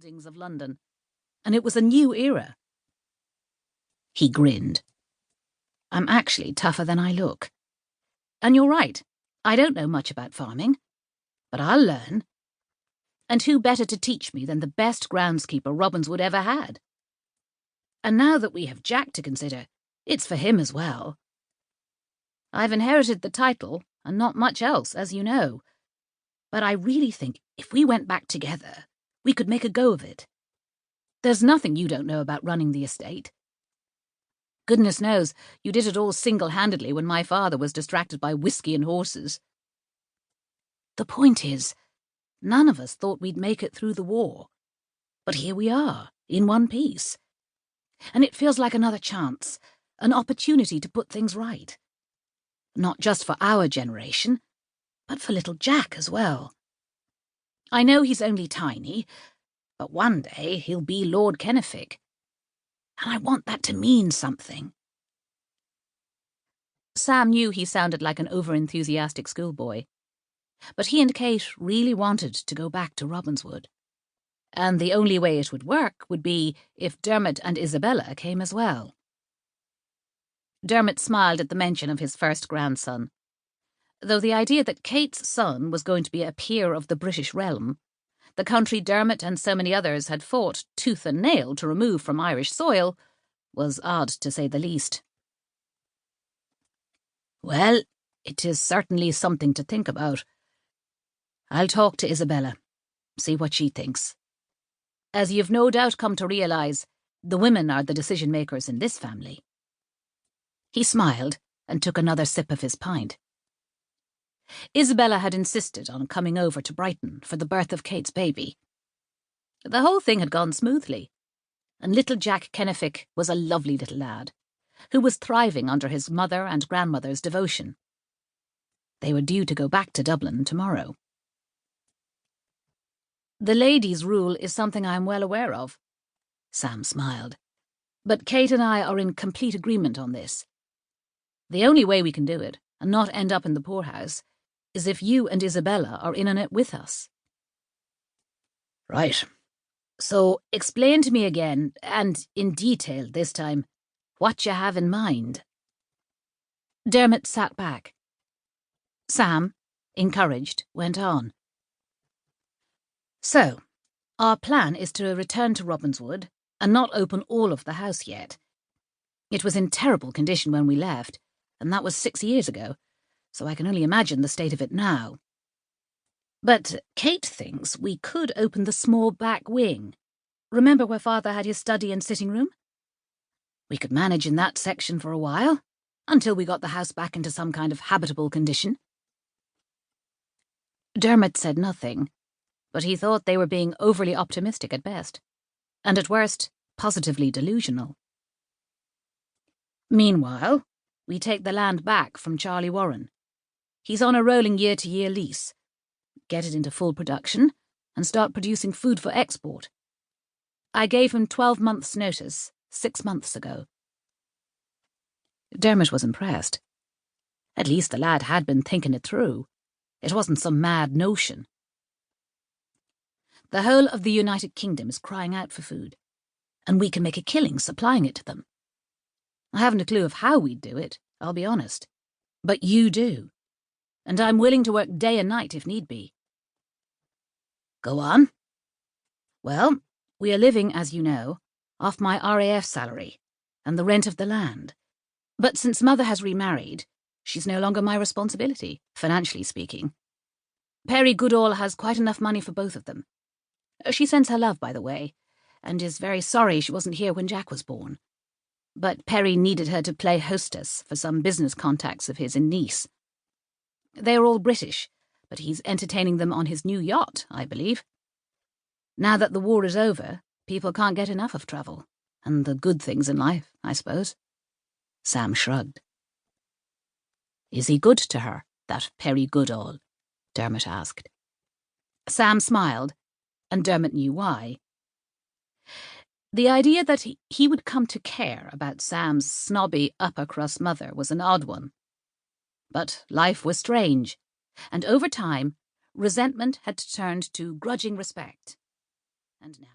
buildings of London, and it was a new era. He grinned. I'm actually tougher than I look. And you're right, I don't know much about farming, but I'll learn. And who better to teach me than the best groundskeeper Robinswood ever had? And now that we have Jack to consider, it's for him as well. I've inherited the title, and not much else, as you know. But I really think if we went back together, we could make a go of it. There's nothing you don't know about running the estate. Goodness knows, you did it all single-handedly when my father was distracted by whiskey and horses. The point is, none of us thought we'd make it through the war. But here we are, in one piece. And it feels like another chance, an opportunity to put things right. Not just for our generation, but for little Jack as well. I know he's only tiny, but one day he'll be Lord Kenefick. And I want that to mean something. Sam knew he sounded like an over-enthusiastic schoolboy, but he and Kate really wanted to go back to Robinswood. And the only way it would work would be if Dermot and Isabella came as well. Dermot smiled at the mention of his first grandson, though the idea that Kate's son was going to be a peer of the British realm, the country Dermot and so many others had fought tooth and nail to remove from Irish soil, was odd to say the least. Well, it is certainly something to think about. I'll talk to Isabella, see what she thinks. As you've no doubt come to realise, the women are the decision-makers in this family. He smiled and took another sip of his pint. Isabella had insisted on coming over to Brighton for the birth of Kate's baby. The whole thing had gone smoothly, and little Jack Kenefick was a lovely little lad, who was thriving under his mother and grandmother's devotion. They were due to go back to Dublin tomorrow. The ladies' rule is something I am well aware of. Sam smiled. But Kate and I are in complete agreement on this. The only way we can do it, and not end up in the poorhouse, is if you and Isabella are in on it with us. Right. So explain to me again, and in detail this time, what you have in mind. Dermot sat back. Sam, encouraged, went on. So, our plan is to return to Robinswood and not open all of the house yet. It was in terrible condition when we left, and that was 6 years ago, so I can only imagine the state of it now. But Kate thinks we could open the small back wing. Remember where Father had his study and sitting room? We could manage in that section for a while, until we got the house back into some kind of habitable condition. Dermot said nothing, but he thought they were being overly optimistic at best, and at worst, positively delusional. Meanwhile, we take the land back from Charlie Warren. He's on a rolling year-to-year lease. Get it into full production, and start producing food for export. I gave him 12 months' notice 6 months ago. Dermot was impressed. At least the lad had been thinking it through. It wasn't some mad notion. The whole of the United Kingdom is crying out for food, and we can make a killing supplying it to them. I haven't a clue of how we'd do it, I'll be honest. But you do, and I'm willing to work day and night if need be. Go on. Well, we are living, as you know, off my RAF salary and the rent of the land. But since Mother has remarried, she's no longer my responsibility, financially speaking. Perry Goodall has quite enough money for both of them. She sends her love, by the way, and is very sorry she wasn't here when Jack was born. But Perry needed her to play hostess for some business contacts of his in Nice. They are all British, but he's entertaining them on his new yacht, I believe. Now that the war is over, people can't get enough of travel, and the good things in life, I suppose. Sam shrugged. Is he good to her, that Perry Goodall? Dermot asked. Sam smiled, and Dermot knew why. The idea that he would come to care about Sam's snobby upper-crust mother was an odd one. But life was strange, and over time, resentment had turned to grudging respect. And now...